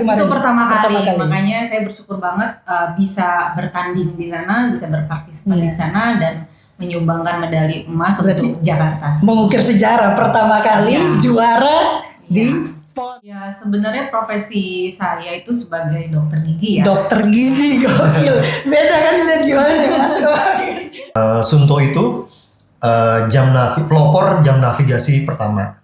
kemarin? Itu pertama kali. Makanya saya bersyukur banget bisa bertanding di sana, bisa berpartisipasi di sana dan menyumbangkan medali emas untuk Jakarta. Mengukir sejarah pertama kali juara di PON. Ya sebenarnya profesi saya itu sebagai dokter gigi ya. Dokter gigi, gokil. Beda kan lihat gimana Mas? Sunto itu pelopor jam navigasi pertama.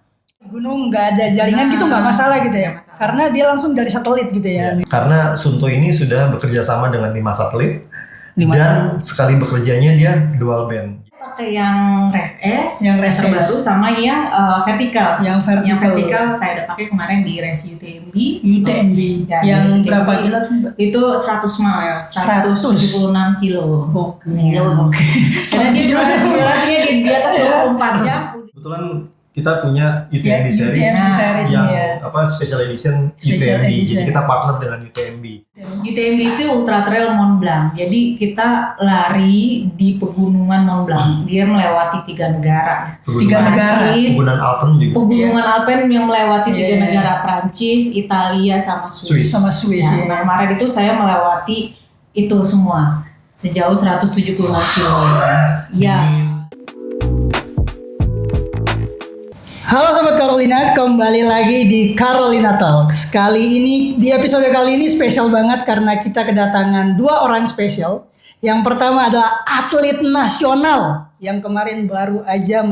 Gunung nggak ada jaringan gitu nggak masalah gitu ya? Karena dia langsung dari satelit gitu ya. Karena Sunto ini sudah bekerja sama dengan 5 satelit. 5 dan sekali bekerjanya dia dual band. Pakai yang Res S, yang Res terbaru S. sama yang vertikal. Yang vertikal saya udah pakai kemarin di Res UTMB. Ya, yang berapa kilo? Itu 100 miles, 176 kilo. Gokil. Karena dia durasinya di atas 24 jam. Kebetulan kita punya UTMB series yang special edition UTMB. Jadi kita partner dengan UTMB. UTMB itu Ultra Trail Mont Blanc. Jadi kita lari di pegunungan Mont Blanc. Dia melewati 3 negara. Pegunungan Alpen juga. Pegunungan Alpen yang melewati 3 negara, Prancis, Italia, sama Swiss. Nah, kemarin itu saya melewati itu semua sejauh 176 kilo. Ya. Halo Sobat Carolina, kembali lagi di Carolina Talks. Di episode kali ini spesial banget karena kita kedatangan 2 orang spesial. Yang pertama adalah atlet nasional yang kemarin baru aja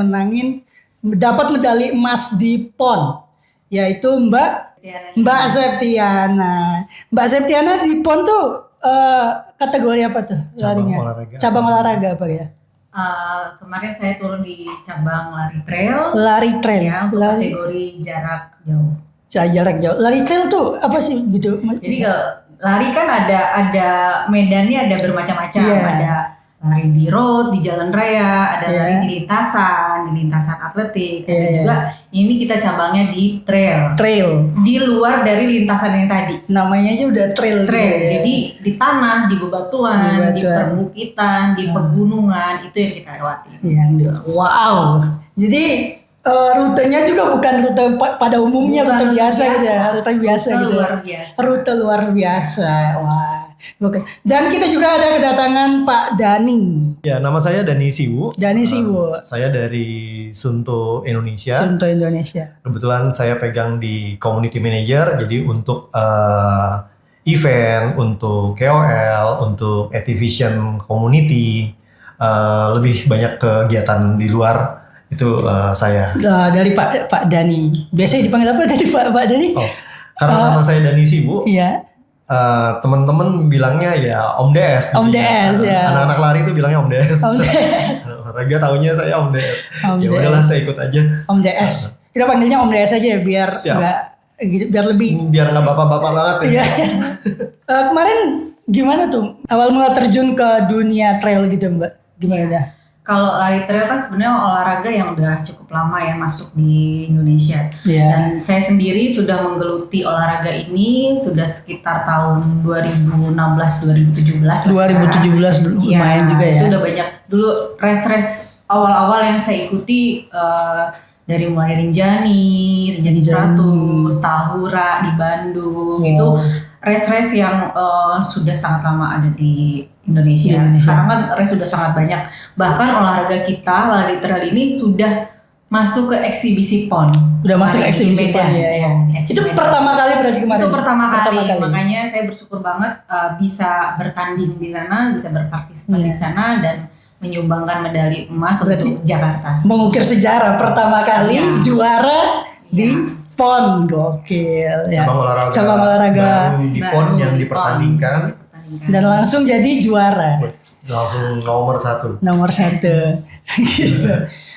dapat medali emas di PON, yaitu Mbak Septiana. Mbak Septiana di PON tuh kategori apa tuh larinya? Cabang olahraga apa ya? Kemarin saya turun di cabang lari trail. Ya, kategori jarak jauh. Jarak jauh. Lari trail tuh apa sih gitu? Jadi lari kan ada medannya, ada bermacam-macam. Ada lari di road, di jalan raya, ada lari di lintasan atletik. Ada juga ini kita cabangnya di trail. Di luar dari lintasan yang tadi. Namanya aja udah trail. Jadi di tanah, di bebatuan, di perbukitan, di pegunungan, itu yang kita lewati. Wow. Jadi rutenya juga bukan rute pada umumnya, rute biasa gitu ya. Rute luar biasa. Wah. Oke. Dan kita juga ada kedatangan Pak Dani. Ya, nama saya Dani Siwu. Saya dari Sunto Indonesia. Kebetulan saya pegang di community manager. Jadi untuk event, untuk KOL, untuk activation community, lebih banyak kegiatan di luar itu saya. Dari Pak Dani. Biasanya dipanggil apa tadi Pak Dani? Karena nama saya Dani Siwu. Iya. Teman-teman bilangnya ya Om DS. Ya. Anak-anak lari itu bilangnya Om DS. Olahraga taunya saya Om DS. Ya udahlah saya ikut aja. Om DS. Kita panggilnya Om DS aja ya biar nggak bapak-bapak banget ya. Kemarin gimana tuh awal mula terjun ke dunia trail gitu Mbak? Gimana dah? Kalau lari trail kan sebenarnya olahraga yang udah cukup lama ya masuk di Indonesia. Dan saya sendiri sudah menggeluti olahraga ini sudah sekitar tahun 2016-2017. 2017 lumayan juga ya. Itu udah banyak. Dulu race awal-awal yang saya ikuti dari mulai Rinjani 100, Tahura di Bandung. Itu race yang sudah sangat lama ada di Indonesia. Sekarang kan race sudah sangat banyak. Bahkan olahraga kita lari trail ini sudah masuk ke eksibisi PON. Udah masuk ke eksibisi PON ya. Itu pertama kali berarti kemarin. Itu pertama kali. Makanya saya bersyukur banget bisa bertanding di sana, bisa berpartisipasi di sana dan menyumbangkan medali emas untuk Jakarta. Mengukir sejarah pertama kali juara di PON. Gokil ya. Cabang olahraga baru di PON yang dipertandingkan. Dan langsung jadi juara. Langsung nomor 1 gitu.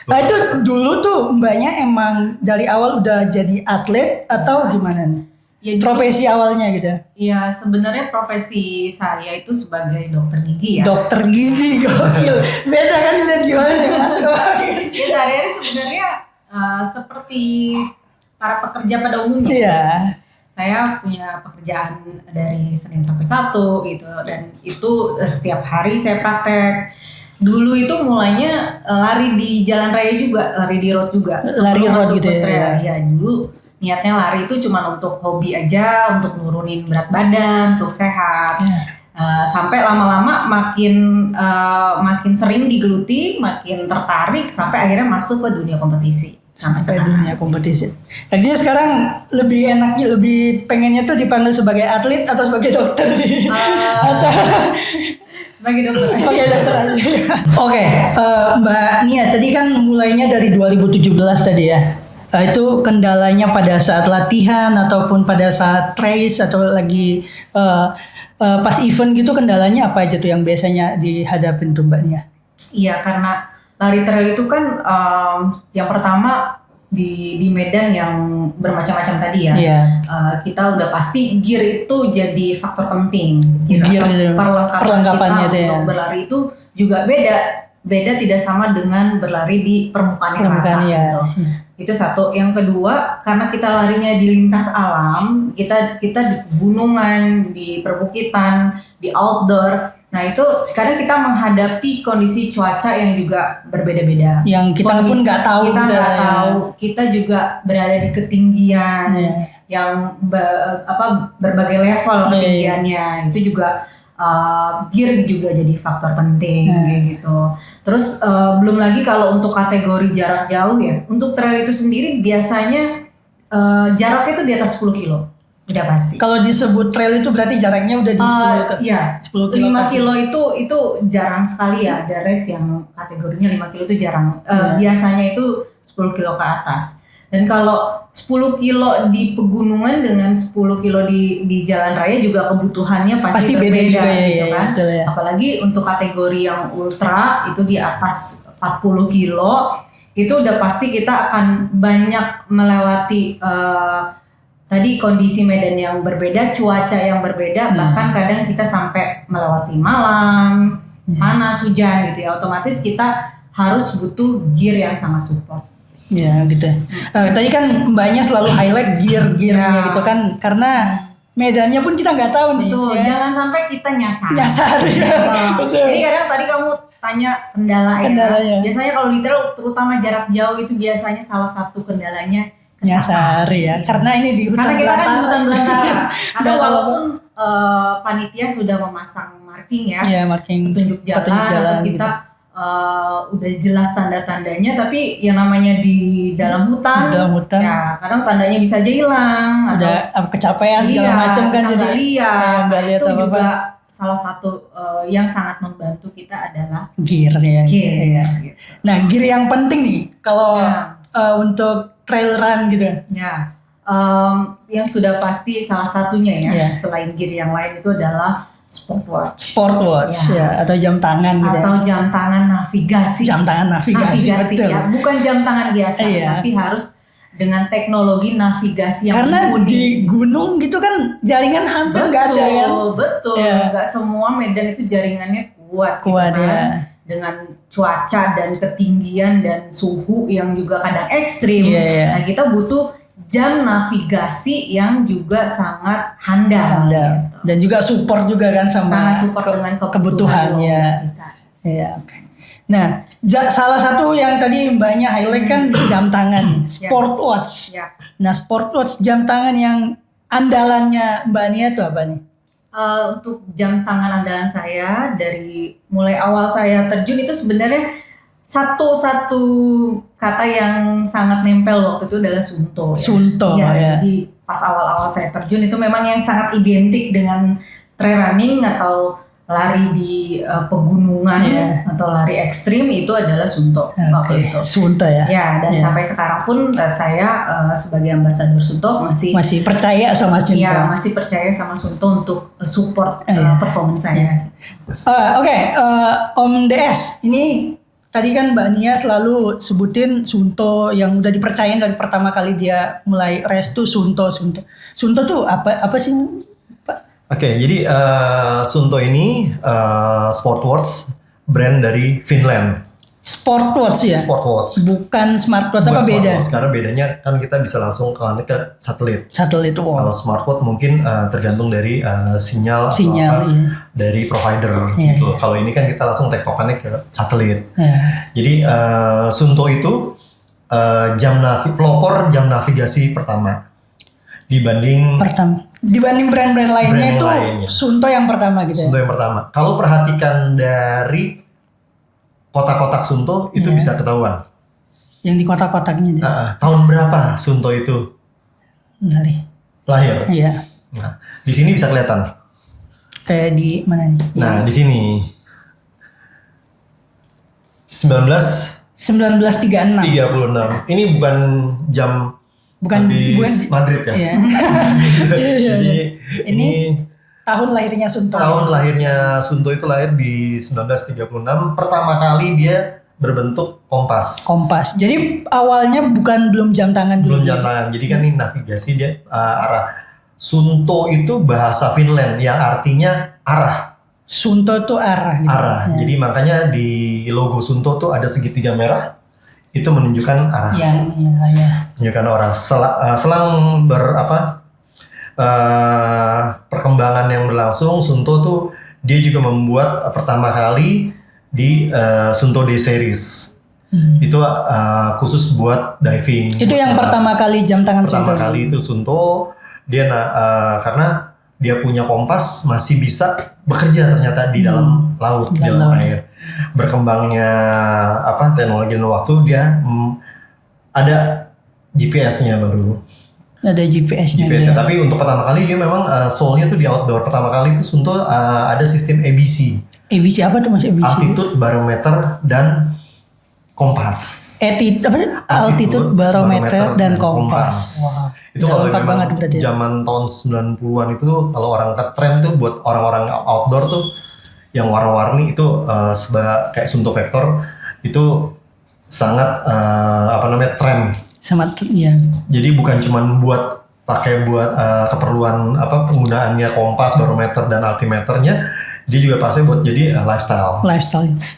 Nah itu dulu tuh mbaknya emang dari awal udah jadi atlet atau gimana nih? Ya, profesi awalnya gitu? Ya sebenarnya profesi saya itu sebagai dokter gigi ya. Dokter gigi, gokil. Beda kan lihat gimana Mas? Ya sehari-hari sebenarnya seperti para pekerja pada umumnya. Iya. Saya punya pekerjaan dari Senin sampai Sabtu gitu, dan itu setiap hari saya praktek. Dulu itu mulainya lari di jalan raya juga, lari di road juga. Lari road gitu ya. Ya dulu niatnya lari itu cuma untuk hobi aja, untuk nurunin berat badan, untuk sehat. Sampai lama-lama makin sering digeluti, makin tertarik sampai akhirnya masuk ke dunia kompetisi. Sampai dunia kompetisi. Jadi sekarang lebih enaknya, lebih pengennya tuh dipanggil sebagai atlet atau sebagai dokter nih? Atau sebagai dokter. Sebagai dokter aja. Oke, Mbak Nia, tadi kan mulainya dari 2017 tadi ya. Itu kendalanya pada saat latihan ataupun pada saat race atau lagi pas event gitu, kendalanya apa aja tuh yang biasanya dihadapin tuh Mbak Nia? Iya, karena lari trail itu kan yang pertama di medan yang bermacam-macam tadi ya. Yeah. Kita udah pasti gear itu jadi faktor penting. Gear perlengkapan kita ya. Untuk berlari itu juga beda tidak sama dengan berlari di permukaan yang rata gitu. Itu satu. Yang kedua, karena kita larinya di lintas alam, kita di gunungan, di perbukitan, di outdoor. Nah itu karena kita menghadapi kondisi cuaca yang juga berbeda-beda. Yang kita pun nggak tahu. Kita nggak tahu. Kita juga berada di ketinggian yang berbagai level ketinggiannya. Itu juga gear juga jadi faktor penting kayak gitu. Terus belum lagi kalau untuk kategori jarak jauh ya. Untuk trail itu sendiri biasanya jaraknya itu di atas 10 kilo. Udah pasti. Kalau disebut trail itu berarti jaraknya udah di 10 kilo. 5 kilo itu jarang sekali ya. Ada race yang kategorinya 5 kilo itu jarang. Biasanya itu 10 kilo ke atas. Dan kalau 10 kilo di pegunungan dengan 10 kilo di jalan raya juga kebutuhannya pasti berbeda juga, gitu kan. Ya. Apalagi untuk kategori yang ultra itu di atas 40 kilo itu udah pasti kita akan banyak melewati tadi kondisi medan yang berbeda, cuaca yang berbeda, bahkan kadang kita sampai melewati malam, panas, hujan gitu ya. Otomatis kita harus butuh gear yang sangat support. Ya gitu. Tadi kan Mbaknya selalu highlight gear-gearnya gitu kan, karena medannya pun kita nggak tahu nih. Betul, jangan sampai kita nyasar. Ya. Betul. Jadi kadang tadi kamu tanya kendalanya. Biasanya kalau di trail terutama jarak jauh itu biasanya salah satu kendalanya nyasar ya, karena ini di hutan belantara. Karena kita kan di hutan belantara. Karena walaupun panitia sudah memasang marking ya, marking petunjuk jalan kita gitu. Udah jelas tanda-tandanya, tapi yang namanya di dalam hutan ya kadang tandanya bisa aja hilang, ada kecapean segala macam kan, jadi nggak lihat itu juga salah satu yang sangat membantu kita adalah gear ya. Gitu. Nah, gear yang penting nih kalau untuk trail run gitu ya, yang sudah pasti salah satunya ya, selain gear yang lain itu adalah sport watch ya, atau jam tangan gitu, atau jam tangan navigasi betul ya. Bukan jam tangan biasa tapi harus dengan teknologi navigasi yang karena mumpuni. Di gunung gitu kan jaringan hampir nggak ada kan. Betul nggak semua medan itu jaringannya kuat gitu kan. Dengan cuaca dan ketinggian dan suhu yang juga kadang ekstrim. Nah kita butuh jam navigasi yang juga sangat handal. Gitu. Dan juga support juga kan sama dengan kebutuhannya. Iya, oke. Nah, salah satu yang tadi Mbaknya highlight kan jam tangan, sport watch. Nah, sport watch jam tangan yang andalannya Mbak Nia itu apa nih? Untuk jam tangan andalan saya dari mulai awal saya terjun itu sebenarnya satu kata yang sangat nempel waktu itu adalah Sunto. Ya. Jadi pas awal-awal saya terjun itu memang yang sangat identik dengan trail running atau lari di pegunungan atau lari ekstrim itu adalah Sunto waktu itu. Sunto ya. Ya, dan sampai sekarang pun saya sebagai ambasador Sunto masih percaya sama Sunto. Ya, masih percaya sama Sunto untuk support performance saya. Om DS, ini tadi kan Mbak Nia selalu sebutin Sunto yang udah dipercayain dari pertama kali dia mulai race tuh Sunto. Sunto tuh apa sih? Oke, jadi Sunto ini sport watch brand dari Finland. Sport watch ya? Sport watch. Bukan smartwatch, apa beda? Karena bedanya kan kita bisa langsung connect ke satelit. Satelit itu. Kalau smartwatch mungkin tergantung dari sinyal dari provider gitu. Kalau ini kan kita langsung tektokannya ke satelit. Jadi Sunto itu pelopor jam navigasi pertama. dibanding brand-brand lainnya itu Suunto yang pertama gitu. Suunto yang pertama. Kalau perhatikan dari kotak-kotak Suunto itu bisa ketahuan. Yang di kotak-kotaknya deh. Tahun berapa Suunto itu lahir? Iya. Nah, di sini bisa kelihatan. Kayak di mana nih? Nah, di sini 1936. Ini bukan jam maghrib ya. Iya. Jadi ini tahun lahirnya Suunto. Tahun lahirnya Suunto itu lahir di 1936. Pertama kali dia berbentuk kompas. Jadi awalnya belum jam tangan dulu. Belum jam tangan. Jadi kan ini navigasi dia arah. Suunto itu bahasa Finland yang artinya arah. Suunto itu arah. Gitu. Arah. Ya. Jadi makanya di logo Suunto tuh ada segitiga merah. Itu menunjukkan arah. Iya. Menunjukkan arah. Selang perkembangan yang berlangsung, Suunto tuh dia juga membuat pertama kali di Suunto D series. Itu khusus buat diving. Itu yang pertama kali jam tangan Suunto. Pertama kali itu Suunto dia karena dia punya kompas masih bisa bekerja ternyata di dalam laut, di dalam air. Berkembangnya teknologi dan waktu dia ada GPS-nya baru. Ada GPS-nya. Tapi untuk pertama kali dia memang soul-nya tuh di outdoor. Pertama kali itu Suunto ada sistem ABC. ABC apa tuh Mas ABC? Altitude, barometer, dan kompas. Altitude, barometer, dan kompas. Wow. Itu kalau memang zaman tahun 90-an itu kalau orang ke tren tuh buat orang-orang outdoor tuh yang warna-warni itu kayak Suunto Vector itu sangat tren. Sangat ya. Jadi bukan cuman buat keperluan penggunaannya kompas, barometer dan altimeternya, dia juga pasti buat jadi lifestyle.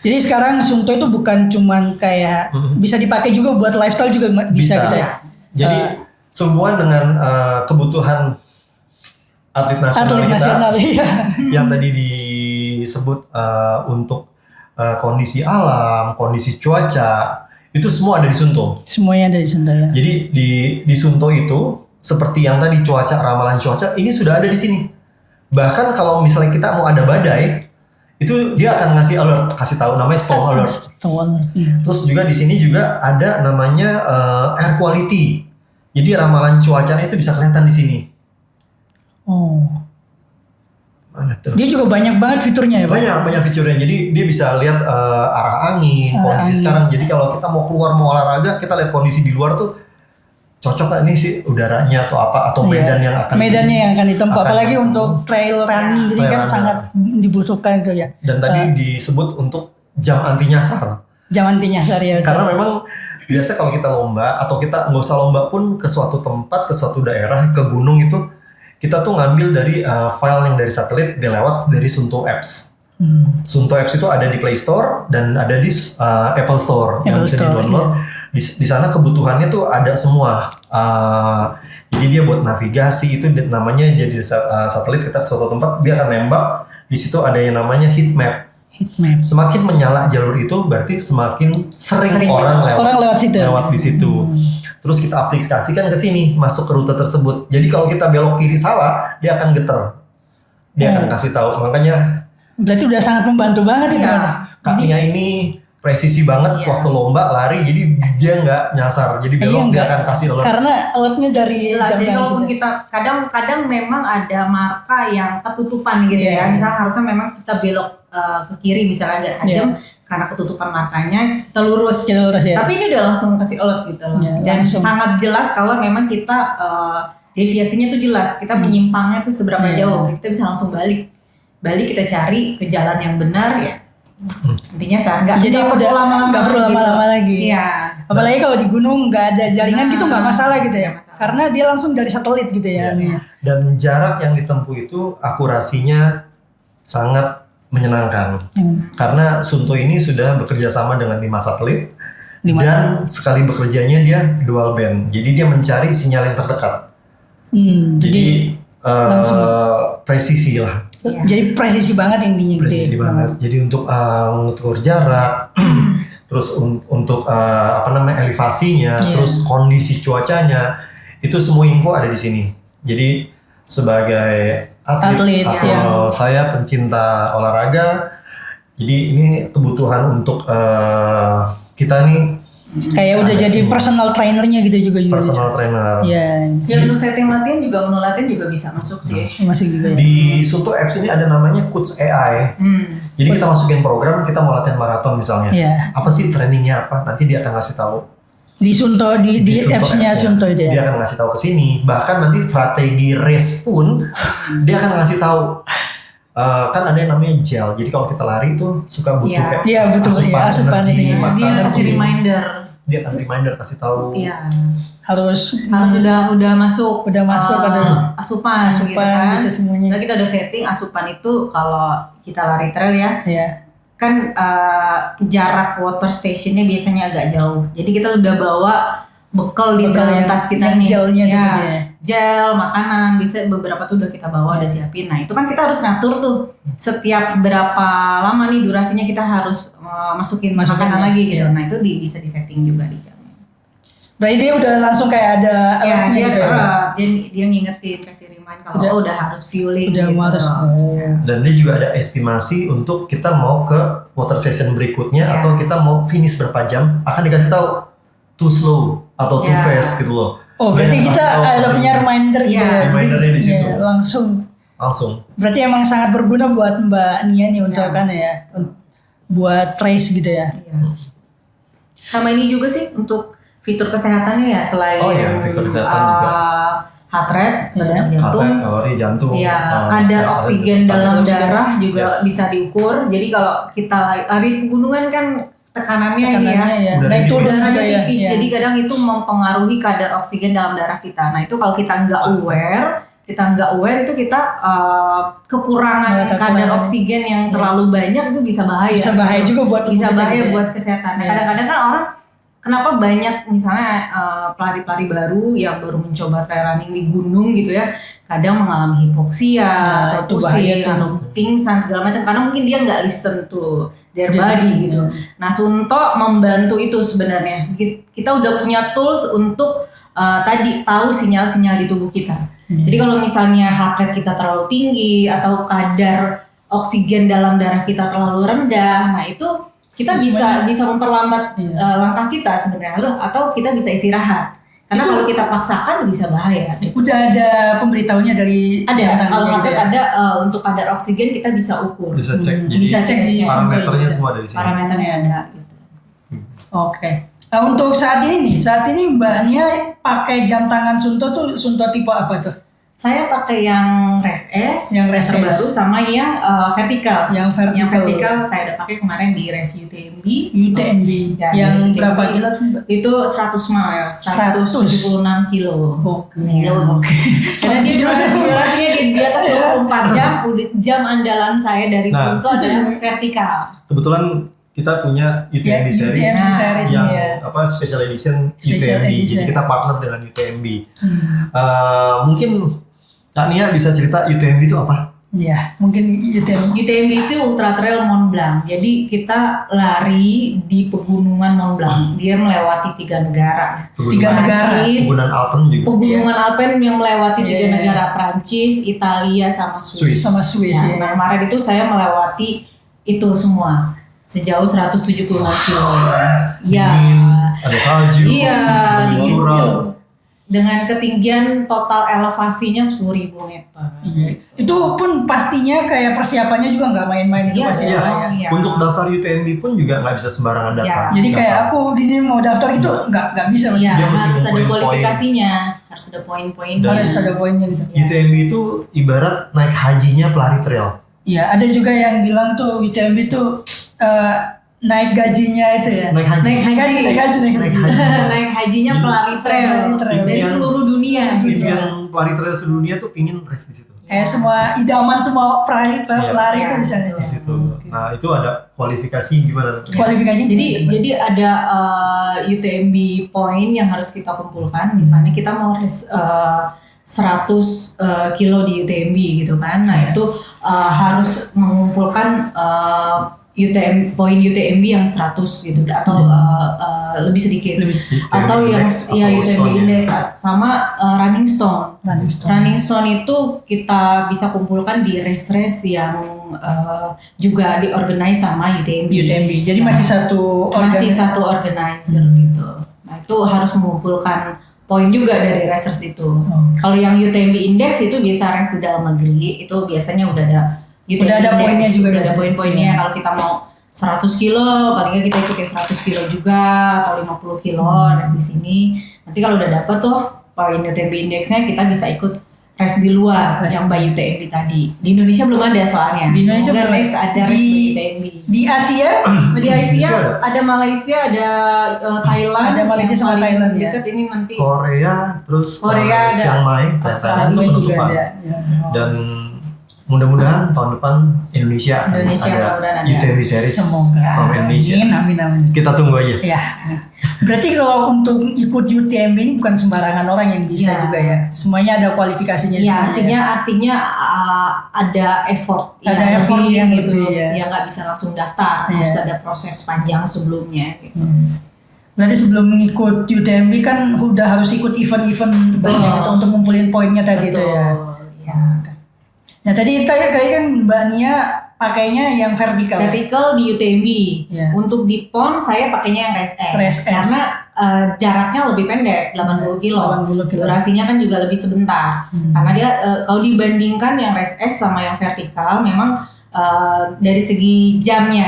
Jadi sekarang Suunto itu bukan cuman kayak bisa dipakai juga buat lifestyle juga bisa gitu ya. Jadi semua dengan kebutuhan atlet nasional kita yang tadi disebut untuk kondisi alam, kondisi cuaca, itu semua ada di Suunto. Semuanya ada di Suunto ya. Jadi di Suunto itu seperti yang tadi ramalan cuaca ini sudah ada di sini. Bahkan kalau misalnya kita mau ada badai, itu dia akan ngasih alert, kasih tahu namanya storm alert. Terus juga di sini juga ada namanya air quality. Jadi ramalan cuacanya itu bisa kelihatan di sini. Oh. Mana tuh? Dia juga banyak banget fiturnya ya, Pak? Banyak fiturnya. Jadi dia bisa lihat arah angin, kondisi sekarang. Jadi kalau kita mau keluar mau olahraga, kita lihat kondisi di luar tuh cocok gak nih sih udaranya atau medan yang akan ditempuh. Apalagi untuk trail running, jadi kan sangat dibutuhkan itu ya. Dan tadi disebut untuk jam anti nyasar. Jam anti nyasar ya. Karena memang biasa kalau kita lomba atau kita nggak usah lomba pun ke suatu tempat, ke suatu daerah, ke gunung itu kita tuh ngambil dari file yang dari satelit dilewat dari Suunto Apps. Suunto Apps itu ada di Play Store dan ada di Apple Store yang bisa di-download. Yeah. Di sana kebutuhannya tuh ada semua. Jadi dia buat navigasi itu namanya jadi satelit kita ke suatu tempat dia akan nembak. Di situ ada yang namanya heat map. Semakin menyala jalur itu berarti semakin sering orang lewat di situ. Terus kita aplikasikan ke sini, masuk ke rute tersebut. Jadi kalau kita belok kiri salah, dia akan getar. Dia akan kasih tahu. Makanya berarti udah sangat membantu banget ya. Kakinya ini presisi banget waktu lomba lari, jadi dia nggak nyasar. Jadi belok dia akan kasih alert. Karena alertnya dari jadi kalaupun kita kadang memang ada marka yang ketutupan gitu ya. Misalnya harusnya memang kita belok ke kiri misalnya agak tajam karena ketutupan markanya kita lurus. Tapi ini udah langsung kasih alert gitu loh. Dan sangat jelas kalau memang kita deviasinya tuh jelas. Kita menyimpangnya tuh seberapa jauh. Kita bisa langsung balik kita cari ke jalan yang benar ya. Intinya nggak perlu lama-lama lagi. Iya. Apalagi kalau di gunung nggak ada jaringan gitu nggak masalah gitu ya. Karena dia langsung dari satelit gitu ya. Dan jarak yang ditempuh itu akurasinya sangat menyenangkan. Karena Suunto ini sudah bekerja sama dengan 5 satelit. Dan sekali bekerjanya dia dual band. Jadi dia mencari sinyal yang terdekat. Jadi presisi lah. Jadi presisi banget intinya. Presisi banget. Jadi untuk mengukur jarak, terus untuk elevasinya, terus kondisi cuacanya, itu semua info ada di sini. Jadi sebagai atlet, atau saya pencinta olahraga, jadi ini kebutuhan untuk kita nih kayak udah jadi personal trainernya gitu juga. Personal trainer. Iya. Ya menu setting latihan juga, menu latihan juga bisa masuk sih. Masuk juga ya. Di Sunto Apps ini ada namanya Coach AI. Jadi kita masukin program, kita mau latihan maraton misalnya. Iya. Apa sih trainingnya apa? Nanti dia akan ngasih tahu. Di Sunto di apps-nya Sunto itu ya. Dia akan ngasih tahu ke sini. Bahkan nanti strategi race pun dia akan ngasih tahu. Kan ada yang namanya gel. Jadi kalau kita lari tuh suka butuh kayak asupan energi, itu ya. Dia kasih reminder. Dia akan reminder kasih tahu. Iya. Harus udah masuk. Udah masuk ada asupan gitu kan. gitu semuanya. Jadi kita udah setting asupan itu kalau kita lari trail ya. Iya. Kan jarak water stationnya biasanya agak jauh. Jadi kita udah bawa bekal di dalam tas kita nih. Gelnya ya, gitu ya. Gel, makanan, bisa beberapa tuh udah kita bawa, udah siapin. Nah itu kan kita harus ngatur tuh setiap berapa lama nih durasinya kita harus masukin makanan lagi gitu. Nah itu bisa disetting juga di jamnya. Berarti dia udah langsung kayak ada Ya dia gitu dia ngingetin, kasih remind kalau udah harus fueling udah gitu. harus. Dan dia juga ada estimasi untuk kita mau ke water session berikutnya atau kita mau finish berapa jam, akan dikasih tahu too slow atau too fast gitu loh. Oh berarti kita ada punya reminder gitu ya. Remindernya di situ. Langsung. Berarti emang sangat berguna buat Mbak Nia nih untuk kan ya, buat trace gitu ya. Iya. Sama ini juga sih untuk fitur kesehatannya ya, selain fitur kesehatan juga. Heart rate, detak jantung, Heart rate, kalori jantung, kadar oksigen dalam oksigen. darah juga bisa diukur. Jadi kalau kita lari pegunungan kan tekanannya ya. Naik turun udaranya juga ya. tipis, jadi kadang itu mempengaruhi kadar oksigen dalam darah kita. Nah itu kalau kita nggak aware itu kita kekurangan kadar oksigen yang terlalu banyak itu bisa bahaya. Bisa bahaya juga buat buat kesehatan. Nah, kadang-kadang kan orang kenapa banyak misalnya pelari-pelari baru yang baru mencoba trail running di gunung gitu ya, kadang mengalami hipoksia atau pusing atau pingsan segala macam karena mungkin dia nggak listen to their body gitu. Nah Sunto membantu itu sebenarnya. Kita udah punya tools untuk tadi tahu sinyal-sinyal di tubuh kita. Jadi kalau misalnya heart rate kita terlalu tinggi atau kadar oksigen dalam darah kita terlalu rendah, nah itu kita bisa memperlambat langkah kita sebenarnya, atau kita bisa istirahat. Karena kalau kita paksakan bisa bahaya. Udah ada pemberitahunya dari kalau heart rate ada untuk kadar oksigen kita bisa ukur. Bisa cek. Jadi Bisa cek di parameternya semua dari sini. Parameternya ada gitu. Oke. Untuk saat ini Mbak Nia pakai jam tangan Sunto tuh Sunto tipe apa tuh? Saya pakai yang Rest S, yang Rest terbaru S. sama yang vertikal. Yang vertikal saya udah pakai kemarin di Rest UTMB. Ya, yang berapa kilo tuh Mbak? Itu 100 miles, 176 kilo. Oke. Karena dia durasinya di atas 24 jam. Jam andalan saya dari Sunto adalah vertikal. Kebetulan kita punya UTMB series yang special edition UTMB. Jadi kita partner dengan UTMB. Mungkin Kak Nia bisa cerita UTMB itu apa? Ya, mungkin UTMB. UTMB itu Ultra Trail Mont Blanc. Jadi kita lari di pegunungan Mont Blanc. Dia melewati 3 negara. Pegunungan Alpen juga. Pegunungan Alpen yang melewati 3 negara, Prancis, Italia, sama Swiss. Nah, kemarin itu saya melewati itu semua sejauh 176 kilo. Ya. Ada salju. Iya. Curang. Dengan ketinggian total elevasinya 10.000 meter. Iya. Itu pun pastinya kayak persiapannya juga nggak main-main itu pasti. Iya. Untuk daftar UTMB pun juga nggak bisa sembarangan daftar. Jadi kayak aku gini mau daftar itu nggak bisa Iya, harus ada kualifikasinya, harus ada poin-poin. Harus ada poinnya gitu. UTMB itu ibarat naik hajinya pelari trail. Iya, ada juga yang bilang tuh UTMB tuh naik gajinya itu ya. Naik haji. Naik hajinya pelari trail dari seluruh dunia. Impian pelari trail seluruh dunia tuh pingin race di situ. Kayak semua idaman semua pelari itu di sana. Di situ. Nah, itu ada kualifikasi gimana? Kualifikasi. Jadi ada UTMB point yang harus kita kumpulkan. Misalnya kita mau race 100 kilo di UTMB gitu kan. Nah, itu harus mengumpulkan poin UTMB yang 100 gitu atau lebih sedikit atau yang index ya atau UTMB stone index sama running stone. Running Stone itu kita bisa kumpulkan di race yang juga diorganize sama UTMB. Jadi masih satu organizer gitu. Nah itu harus mengumpulkan poin juga dari racers itu. Kalau yang UTMB Index itu bisa race di dalam negeri, itu biasanya udah ada UTMB Udah ada Index, poinnya juga udah ada biasanya. poin-poinnya. Kalau kita mau 100 kilo, paling nggak kita ikutin 100 kilo juga atau 50 kilo race di sini. Nanti kalau udah dapet tuh poin UTMB Indexnya, kita bisa ikut race di luar yang by UTMB tadi. Di Indonesia belum ada soalnya. Di Indonesia Semoga belum next ada race by UTMB. Di Asia Di Asia ada Malaysia, ada Thailand. Ada Malaysia yang sama paling Thailand, ya. deket ini nanti. Korea, terus Korea ada. Chiang Mai, Thailand itu penutupan. Dan mudah-mudahan tahun depan Indonesia akan Indonesia ada mudah-mudahan ada. UTMB Series Semoga. from Indonesia. Amin. Kita tunggu aja. Ya. Berarti kalau untuk ikut UTMB ini bukan sembarangan orang yang bisa Ya. juga ya. Semuanya ada kualifikasinya Ya semuanya. artinya ada effort, Ada effort yang gitu. lebih, ya. Ya nggak bisa langsung daftar, Iya. harus ada proses panjang sebelumnya. Gitu. Berarti sebelum mengikut UTMB kan udah harus ikut event-event banyak itu untuk ngumpulin poinnya tadi itu ya. Ya. Nah tadi kayak kan Mbak Nia pakainya yang vertikal. Vertical di UTMB. Ya. Untuk di PON saya pakainya yang race S. Race S. Karena jaraknya lebih pendek, 80 kilo. 80 kilo. Durasinya kan juga lebih sebentar. Karena dia kalau dibandingkan yang race S sama yang vertikal memang dari segi jamnya,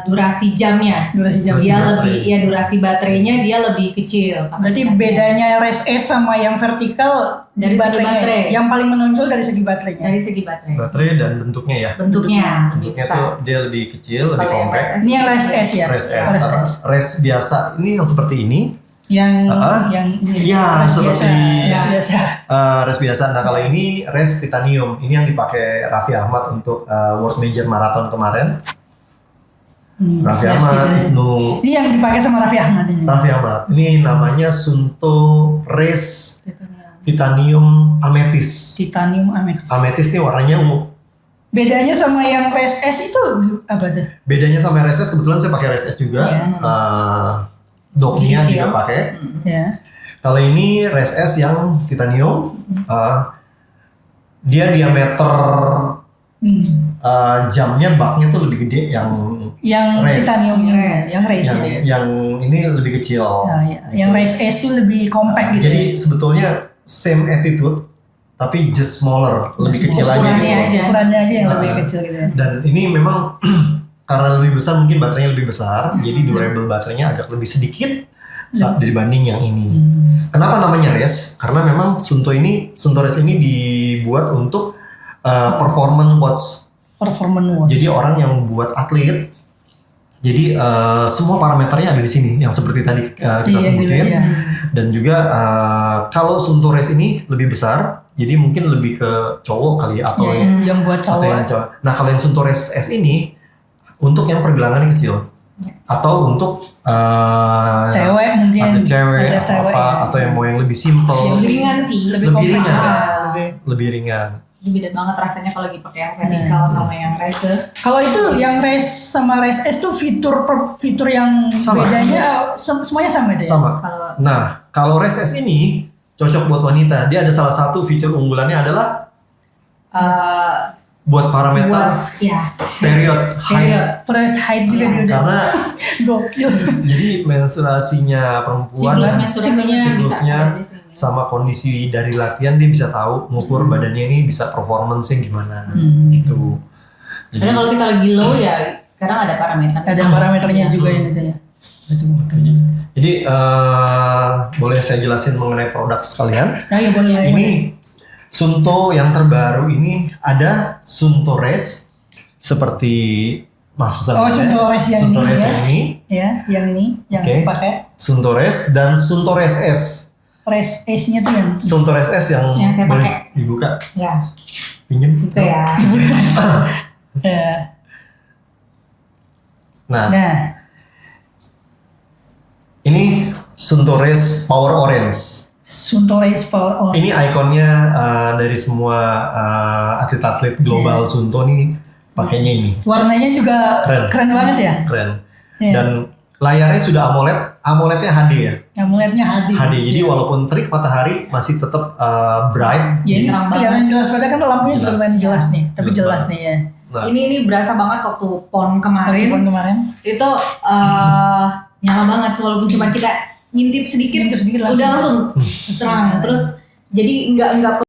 durasi jamnya. Durasi jam. Dia baterai. lebih durasi baterainya dia lebih kecil. Berarti kapasitasnya. bedanya race S sama yang vertikal Dari di segi baterainya. baterai. Yang paling menonjol dari segi baterainya. Dari segi baterai. Baterai dan bentuknya ya. Bentuknya lebih Bentuknya besar. tuh dia lebih kecil, lebih Kalau yang compact. race S Ini yang race S ya. Race S. Race S. Race biasa ini yang seperti ini. Yang Ya, race seperti biasa. Race biasa. Nah kalau ini race titanium, ini yang dipakai Raffi Ahmad untuk World Major Marathon kemarin. Raffi race Ahmad, titanium. Ini yang dipakai sama Raffi Ahmad ini. Raffi Ahmad. Ini namanya Sunto Race Titanium Amethyst. Titanium amethyst. Amethyst ini warnanya ungu. Bedanya sama yang race S itu apa tuh? Bedanya sama race S, kebetulan saya pakai race S juga. Iya. Dognya Kecil. juga pakai. Ya. Kalau ini race S yang titanium, dia diameter jamnya baknya tuh lebih gede yang Yang race. titanium yang race yang, ya. yang ini lebih kecil. Nah, ya. Yang race S itu lebih compact gitu. Jadi sebetulnya same attitude tapi just smaller, lebih kecil aja Ukurannya gitu. aja. Ukurannya aja yang Nah, lebih kecil gitu ya. Dan ini memang karena lebih besar mungkin baterainya lebih besar, jadi durable baterainya agak lebih sedikit saat dibanding yang ini. Kenapa namanya race? Karena memang Sunto Race ini dibuat untuk performance watch. Performance watch. Jadi orang yang buat atlet, jadi semua parameternya ada di sini yang seperti tadi kita Iya, sebutin. iya. Dan juga kalau Sunto Race ini lebih besar, jadi mungkin lebih ke cowok kali ya, atau yang buat atau yang cowok. cowok. Nah kalau yang Sunto Race S ini untuk yang pergelangannya kecil, atau untuk Cewek mungkin. atlet cewek Atlet atau cewek, apa, ya. atau yang mau yang lebih simple, Lebih ringan sih. Lebih lebih compact. ringan. Ah. lebih ringan. Ini beda banget rasanya kalau lagi pakai yang vertikal sama yang race tuh. Kalau itu yang race sama race S tuh fitur yang Sama. bedanya semuanya sama deh. Sama. Kalau Nah kalau Race S ini cocok buat wanita. Dia ada salah satu fitur unggulannya adalah buat parameter buat ya period height. Thread height juga Iya. dia udah Karena gokil. jadi menstruasinya perempuan, siklus menstruasinya siklusnya bisa ada di sini. sama kondisi dari latihan dia bisa tahu ngukur badannya ini bisa performance-nya gimana gitu. Jadi Karena kalau kita lagi low ya kadang ada parameter. Ada parameternya juga yang itu ya. Betul. jadi boleh saya jelasin mengenai produk sekalian. Nah, ya boleh. Ini Sunto yang terbaru ini ada Sunto Race seperti Mas Susan. Sunto Race yang Sunto ini Race ya. yang ini, Ya, yang ini yang Oke. pakai Sunto Race dan Sunto Race S. race S-nya tuh yang Sunto Race S yang Yang saya boleh pakai. dibuka, Ya, pinjem. itu ya. ya. Nah, Nah, ini Sunto Race Power Orange. Sunto Race Power On. Ini ikonnya dari semua atlet-atlet global Sunto nih pakainya ini. Warnanya juga keren banget ya. Keren. Iya. Dan layarnya sudah AMOLED-nya HD ya. AMOLED-nya HD. HD. Jadi walaupun terik matahari masih tetap bright. Ya, ini Terang kelihatan jelas banget kan lampunya juga Jelas. lumayan jelas nih, tapi Jelas jelas banget. nih ya. Nah, Ini berasa banget waktu PON kemarin. Pon kemarin. Itu nyala banget walaupun cuma kita ngintip sedikit, Ngintip sedikit udah langsung. langsung terang. Terus jadi nggak